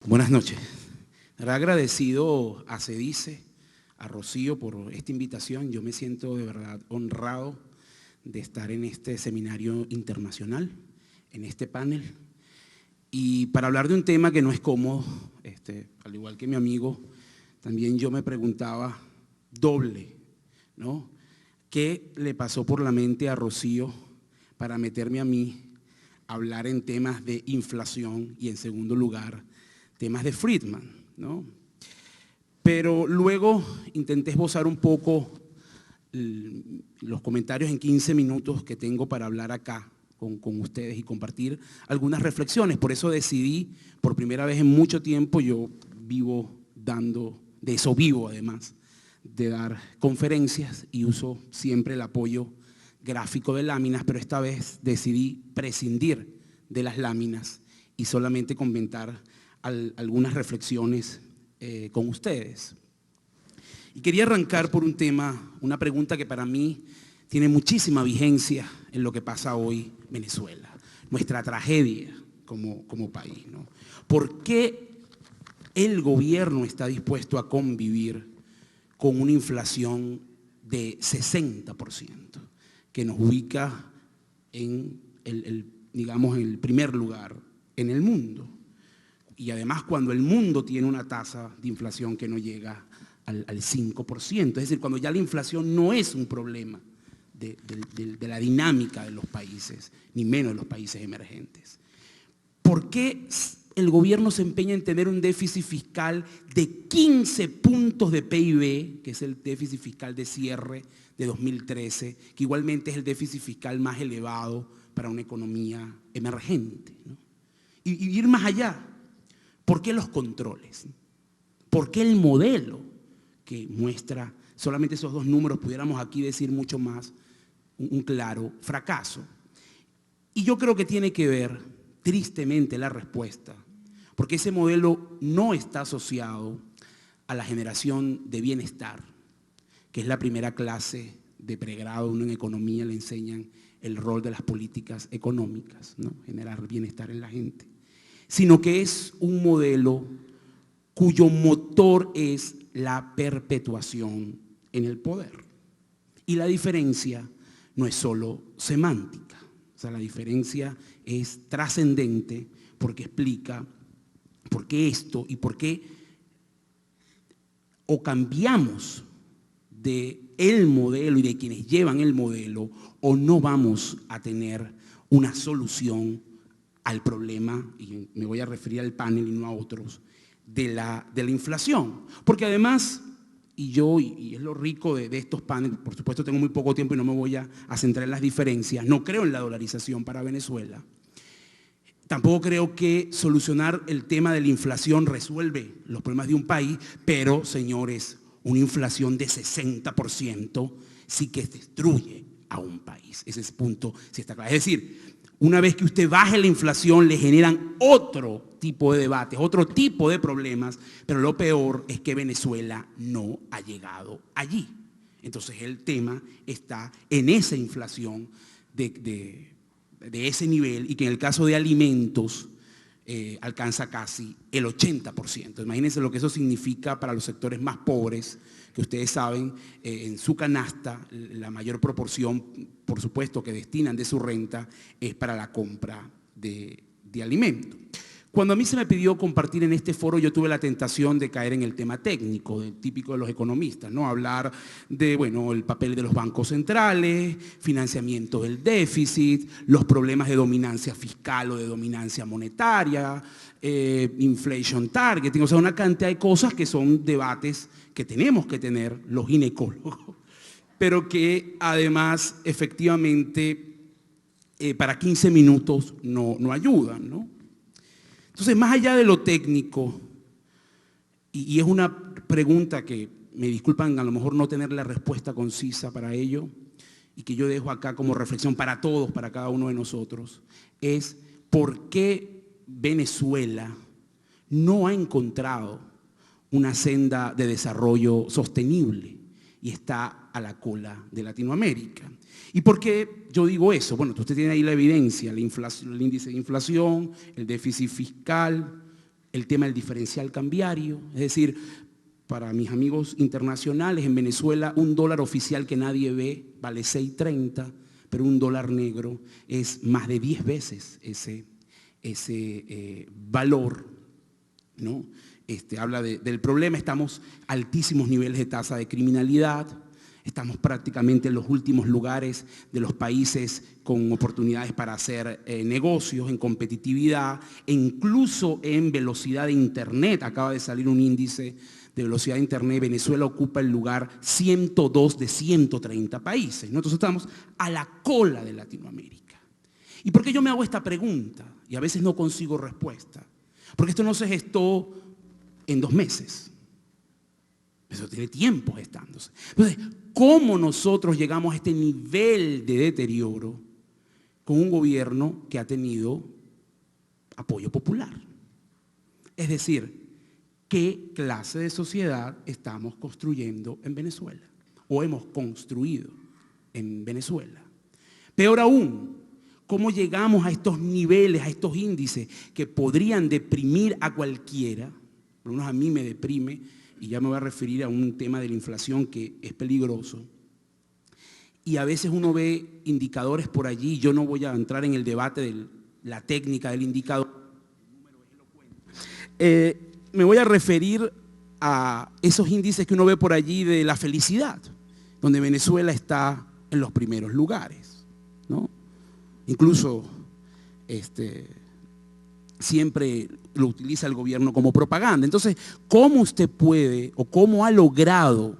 Buenas noches. Agradecido a CEDICE, a Rocío por esta invitación. Yo me siento de verdad honrado de estar en este seminario internacional, en este panel, y para hablar de un tema que no es cómodo, al igual que mi amigo, también yo me preguntaba doble, ¿no? ¿Qué le pasó por la mente a Rocío para meterme a mí a hablar en temas de inflación y, en segundo lugar, temas de Friedman, ¿no? Pero luego intenté esbozar un poco los comentarios en 15 minutos que tengo para hablar acá con ustedes y compartir algunas reflexiones. Por eso decidí, por primera vez en mucho tiempo, yo vivo dando, de eso vivo además, de dar conferencias y uso siempre el apoyo gráfico de láminas, pero esta vez decidí prescindir de las láminas y solamente comentar algunas reflexiones con ustedes. Y quería arrancar por un tema, una pregunta que para mí tiene muchísima vigencia en lo que pasa hoy en Venezuela, nuestra tragedia como país, ¿no? ¿Por qué el gobierno está dispuesto a convivir con una inflación de 60%, que nos ubica en digamos, en el primer lugar en el mundo? Y además cuando el mundo tiene una tasa de inflación que no llega al 5%, es decir, cuando ya la inflación no es un problema de la dinámica de los países, ni menos de los países emergentes. ¿Por qué el gobierno se empeña en tener un déficit fiscal de 15 puntos de PIB, que es el déficit fiscal de cierre de 2013, que igualmente es el déficit fiscal más elevado para una economía emergente, ¿no? Y ir más allá. ¿Por qué los controles? ¿Por qué el modelo que muestra solamente esos dos números? Pudiéramos aquí decir mucho más, un claro fracaso. Y yo creo que tiene que ver, tristemente, la respuesta, porque ese modelo no está asociado a la generación de bienestar, que es la primera clase de pregrado. Uno en economía le enseñan el rol de las políticas económicas, ¿no? Generar bienestar en la gente, sino que es un modelo cuyo motor es la perpetuación en el poder. Y la diferencia no es solo semántica, o sea, la diferencia es trascendente porque explica por qué esto y por qué o cambiamos del modelo y de quienes llevan el modelo, o no vamos a tener una solución al problema, y me voy a referir al panel y no a otros, de la inflación. Porque además, y es lo rico de estos paneles, por supuesto tengo muy poco tiempo y no me voy a centrar en las diferencias, no creo en la dolarización para Venezuela. Tampoco creo que solucionar el tema de la inflación resuelve los problemas de un país, pero, señores, una inflación de 60% sí que destruye a un país. Ese es el punto, si está claro. Es decir, una vez que usted baje la inflación, le generan otro tipo de debates, otro tipo de problemas, pero lo peor es que Venezuela no ha llegado allí. Entonces el tema está en esa inflación de ese nivel, y que en el caso de alimentos alcanza casi el 80%. Imagínense lo que eso significa para los sectores más pobres, que ustedes saben, en su canasta la mayor proporción, por supuesto, que destinan de su renta es para la compra de alimentos. Cuando a mí se me pidió compartir en este foro, yo tuve la tentación de caer en el tema técnico, típico de los economistas, ¿no? Hablar de, bueno, el papel de los bancos centrales, financiamiento del déficit, los problemas de dominancia fiscal o de dominancia monetaria, inflation targeting, o sea, una cantidad de cosas que son debates que tenemos que tener los ginecólogos, pero que además efectivamente para 15 minutos no ayudan, ¿no? Entonces, más allá de lo técnico, y es una pregunta que me disculpan a lo mejor no tener la respuesta concisa para ello, y que yo dejo acá como reflexión para todos, para cada uno de nosotros, es por qué Venezuela no ha encontrado una senda de desarrollo sostenible y está a la cola de Latinoamérica. ¿Y por qué yo digo eso? Bueno, usted tiene ahí la evidencia, el índice de inflación, el déficit fiscal, el tema del diferencial cambiario, es decir, para mis amigos internacionales, en Venezuela un dólar oficial que nadie ve vale 6.30, pero un dólar negro es más de 10 veces ese valor, ¿no? Habla del problema, estamos a altísimos niveles de tasa de criminalidad, estamos prácticamente en los últimos lugares de los países con oportunidades para hacer negocios, en competitividad, e incluso en velocidad de Internet. Acaba de salir un índice de velocidad de Internet. Venezuela ocupa el lugar 102 de 130 países, ¿no? Entonces estamos a la cola de Latinoamérica. ¿Y por qué yo me hago esta pregunta? Y a veces no consigo respuesta. Porque esto no se gestó en 2 meses. Eso tiene tiempo gestándose. Entonces, ¿cómo nosotros llegamos a este nivel de deterioro con un gobierno que ha tenido apoyo popular? Es decir, ¿qué clase de sociedad estamos construyendo en Venezuela? ¿O hemos construido en Venezuela? Peor aún, ¿cómo llegamos a estos niveles, a estos índices que podrían deprimir a cualquiera? Por lo menos a mí me deprime, y ya me voy a referir a un tema de la inflación que es peligroso. Y a veces uno ve indicadores por allí, yo no voy a entrar en el debate de la técnica del indicador. Me voy a referir a esos índices que uno ve por allí de la felicidad, donde Venezuela está en los primeros lugares, ¿no? Incluso siempre lo utiliza el gobierno como propaganda. Entonces, ¿cómo usted puede o cómo ha logrado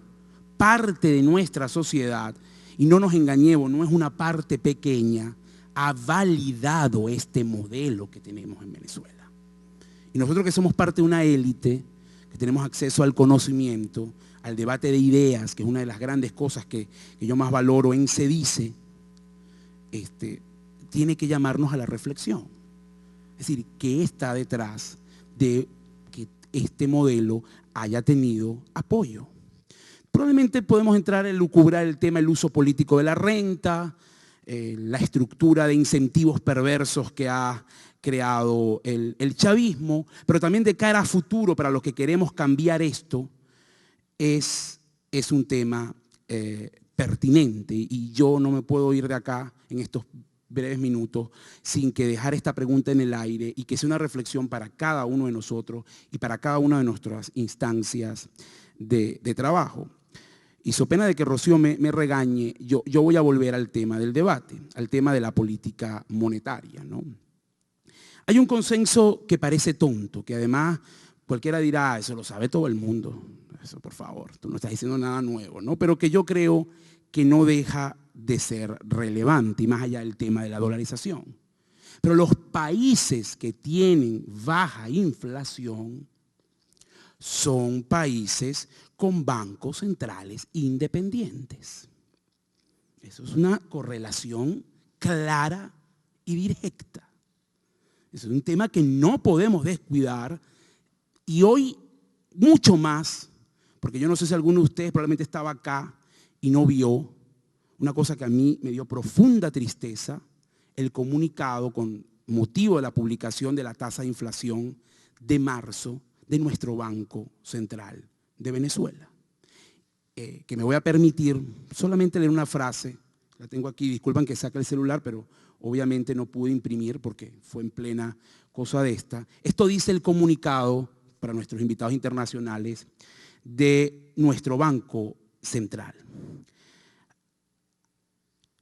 parte de nuestra sociedad, y no nos engañemos, no es una parte pequeña, ha validado este modelo que tenemos en Venezuela? Y nosotros que somos parte de una élite, que tenemos acceso al conocimiento, al debate de ideas, que es una de las grandes cosas que yo más valoro en CEDICE, tiene que llamarnos a la reflexión. Es decir, ¿qué está detrás de que este modelo haya tenido apoyo? Probablemente podemos entrar en lucubrar el tema del uso político de la renta, la estructura de incentivos perversos que ha creado el chavismo, pero también de cara a futuro, para los que queremos cambiar esto, es un tema pertinente, y yo no me puedo ir de acá en estos breves minutos sin que dejar esta pregunta en el aire y que sea una reflexión para cada uno de nosotros y para cada una de nuestras instancias de trabajo. Y so pena de que Rocío me regañe, yo voy a volver al tema del debate, al tema de la política monetaria, ¿no? Hay un consenso que parece tonto, que además cualquiera dirá, eso lo sabe todo el mundo. Eso, por favor, tú no estás diciendo nada nuevo, ¿no? Pero que yo creo que no deja de ser relevante, y más allá del tema de la dolarización. Pero los países que tienen baja inflación son países con bancos centrales independientes. Eso es una correlación clara y directa. Eso es un tema que no podemos descuidar, y hoy mucho más, porque yo no sé si alguno de ustedes probablemente estaba acá y no vio una cosa que a mí me dio profunda tristeza: el comunicado con motivo de la publicación de la tasa de inflación de marzo de nuestro Banco Central de Venezuela. Que me voy a permitir solamente leer una frase, la tengo aquí, disculpan que saque el celular, pero obviamente no pude imprimir porque fue en plena cosa de esta. Esto dice el comunicado, para nuestros invitados internacionales, de nuestro Banco Central.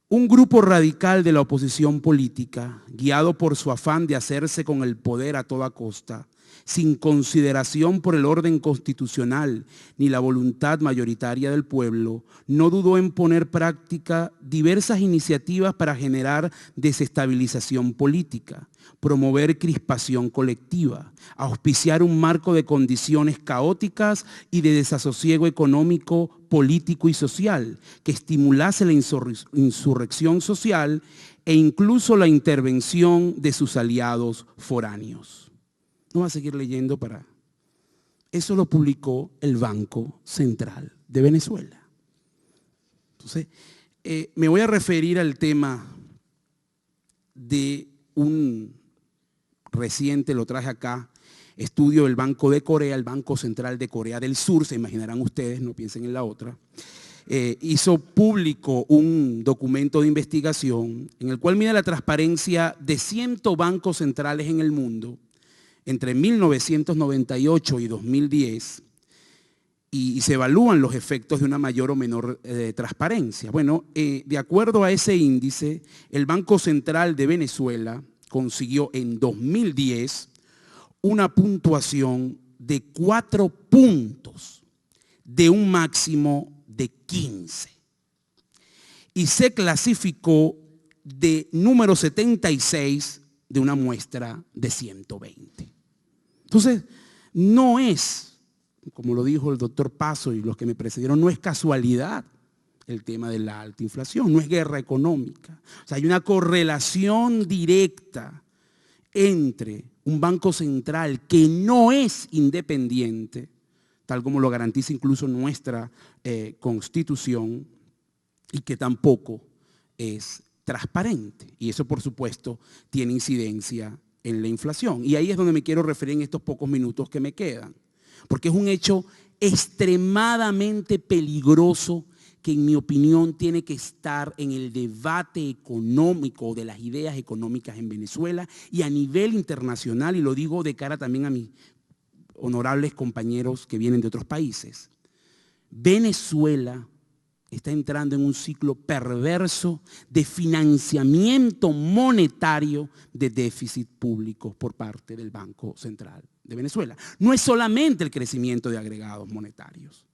Un grupo radical de la oposición política, guiado por su afán de hacerse con el poder a toda costa, sin consideración por el orden constitucional ni la voluntad mayoritaria del pueblo, no dudó en poner práctica diversas iniciativas para generar desestabilización política, promover crispación colectiva, auspiciar un marco de condiciones caóticas y de desasosiego económico, político y social que estimulase la insurrección social e incluso la intervención de sus aliados foráneos. No va a seguir leyendo para... Eso lo publicó el Banco Central de Venezuela. Entonces, me voy a referir al tema de un reciente, lo traje acá, estudio del Banco de Corea, el Banco Central de Corea del Sur, se imaginarán ustedes, no piensen en la otra, hizo público un documento de investigación en el cual mide la transparencia de 100 bancos centrales en el mundo entre 1998 y 2010 y se evalúan los efectos de una mayor o menor transparencia. Bueno, de acuerdo a ese índice, el Banco Central de Venezuela consiguió en 2010 una puntuación de 4 puntos de un máximo de 15. Y se clasificó de número 76 de una muestra de 120. Entonces, no es, como lo dijo el doctor Paso y los que me precedieron, no es casualidad el tema de la alta inflación, no es guerra económica. O sea, hay una correlación directa entre un banco central que no es independiente, tal como lo garantiza incluso nuestra Constitución, y que tampoco es transparente. Y eso, por supuesto, tiene incidencia en la inflación. Y ahí es donde me quiero referir en estos pocos minutos que me quedan, porque es un hecho extremadamente peligroso que, en mi opinión, tiene que estar en el debate económico de las ideas económicas en Venezuela y a nivel internacional, y lo digo de cara también a mis honorables compañeros que vienen de otros países. Venezuela está entrando en un ciclo perverso de financiamiento monetario de déficit público por parte del Banco Central de Venezuela. No es solamente el crecimiento de agregados monetarios,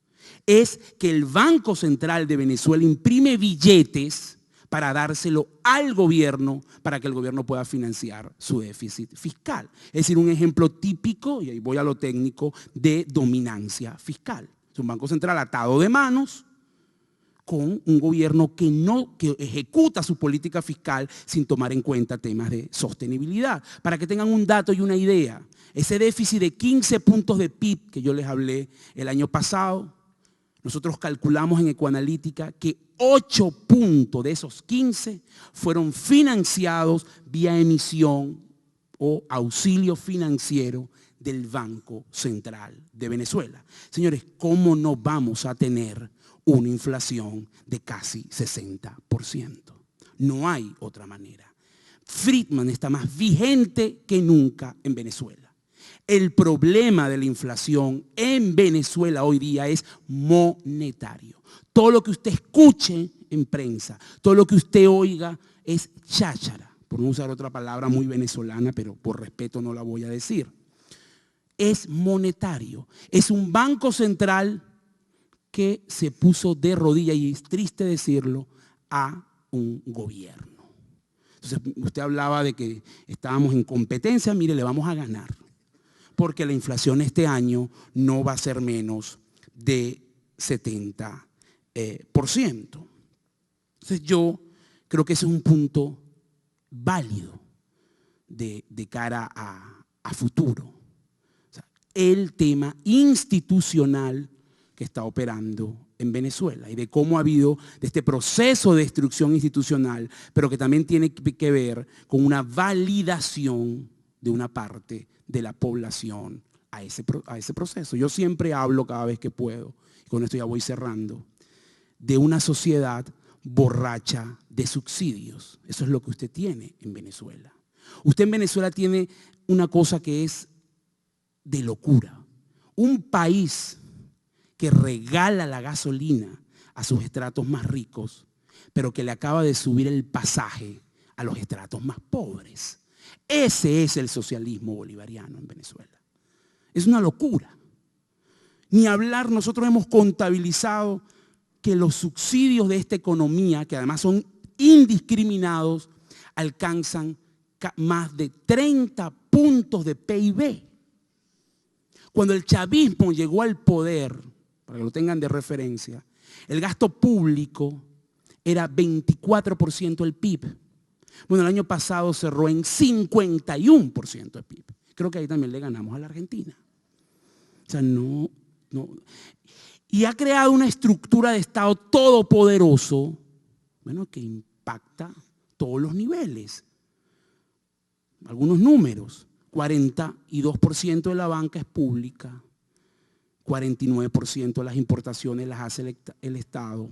es que el Banco Central de Venezuela imprime billetes para dárselo al gobierno para que el gobierno pueda financiar su déficit fiscal. Es decir, un ejemplo típico, y ahí voy a lo técnico, de dominancia fiscal. Es un banco central atado de manos con un gobierno que ejecuta su política fiscal sin tomar en cuenta temas de sostenibilidad. Para que tengan un dato y una idea, ese déficit de 15 puntos de PIB que yo les hablé el año pasado, nosotros calculamos en Ecoanalítica que 8 puntos de esos 15 fueron financiados vía emisión o auxilio financiero del Banco Central de Venezuela. Señores, ¿cómo no vamos a tener una inflación de casi 60%? No hay otra manera. Friedman está más vigente que nunca en Venezuela. El problema de la inflación en Venezuela hoy día es monetario. Todo lo que usted escuche en prensa, todo lo que usted oiga es cháchara, por no usar otra palabra muy venezolana, pero por respeto no la voy a decir. Es monetario. Es un banco central que se puso de rodillas, y es triste decirlo, a un gobierno. Entonces, usted hablaba de que estábamos en competencia. Mire, le vamos a ganar, porque la inflación este año no va a ser menos de 70%. Entonces yo creo que ese es un punto válido de cara a futuro. O sea, el tema institucional que está operando en Venezuela y de cómo ha habido de este proceso de destrucción institucional, pero que también tiene que ver con una validación de una parte de la población a ese proceso. Yo siempre hablo cada vez que puedo, y con esto ya voy cerrando, de una sociedad borracha de subsidios. Eso es lo que usted tiene en Venezuela. Usted en Venezuela tiene una cosa que es de locura. Un país que regala la gasolina a sus estratos más ricos, pero que le acaba de subir el pasaje a los estratos más pobres. Ese es el socialismo bolivariano en Venezuela. Es una locura. Ni hablar, nosotros hemos contabilizado que los subsidios de esta economía, que además son indiscriminados, alcanzan más de 30 puntos de PIB. Cuando el chavismo llegó al poder, para que lo tengan de referencia, el gasto público era 24% del PIB. Bueno, el año pasado cerró en 51% del PIB. Creo que ahí también le ganamos a la Argentina. O sea, no. Y ha creado una estructura de Estado todopoderoso, bueno, que impacta todos los niveles. Algunos números. 42% de la banca es pública, 49% de las importaciones las hace el Estado,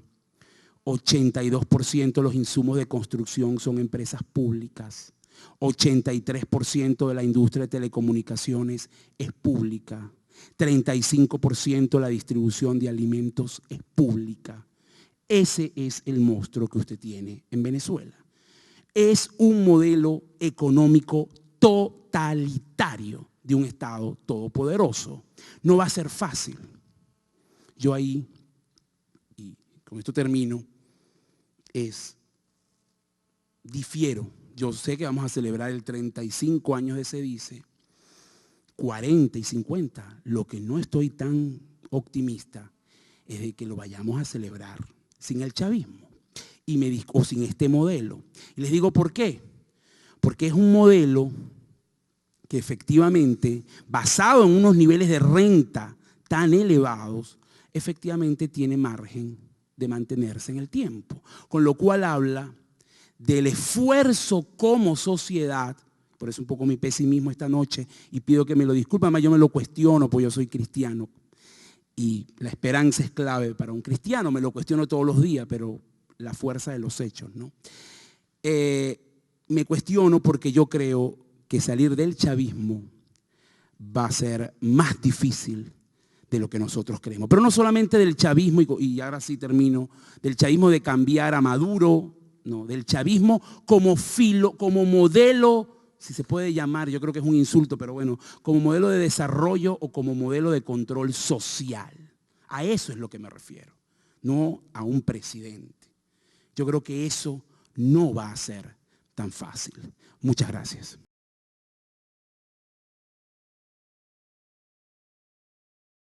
82% de los insumos de construcción son empresas públicas, 83% de la industria de telecomunicaciones es pública, 35% de la distribución de alimentos es pública. Ese es el monstruo que usted tiene en Venezuela. Es un modelo económico totalitario de un Estado todopoderoso. No va a ser fácil. Yo ahí, y con esto termino, difiero. Yo sé que vamos a celebrar el 35 años de SEDICE, 40 y 50. Lo que no estoy tan optimista es de que lo vayamos a celebrar sin el chavismo o sin este modelo. Y les digo por qué. Porque es un modelo que efectivamente, basado en unos niveles de renta tan elevados, efectivamente tiene margen de mantenerse en el tiempo. Con lo cual habla del esfuerzo como sociedad. Por eso un poco mi pesimismo esta noche, y pido que me lo disculpen, además yo me lo cuestiono, porque yo soy cristiano. Y la esperanza es clave para un cristiano, me lo cuestiono todos los días, pero la fuerza de los hechos, ¿no? Me cuestiono porque yo creo que salir del chavismo va a ser más difícil de lo que nosotros creemos. Pero no solamente del chavismo, y ahora sí termino, del chavismo de cambiar a Maduro, no, del chavismo como modelo, si se puede llamar, yo creo que es un insulto, pero bueno, como modelo de desarrollo o como modelo de control social. A eso es lo que me refiero, no a un presidente. Yo creo que eso no va a ser tan fácil. Muchas gracias.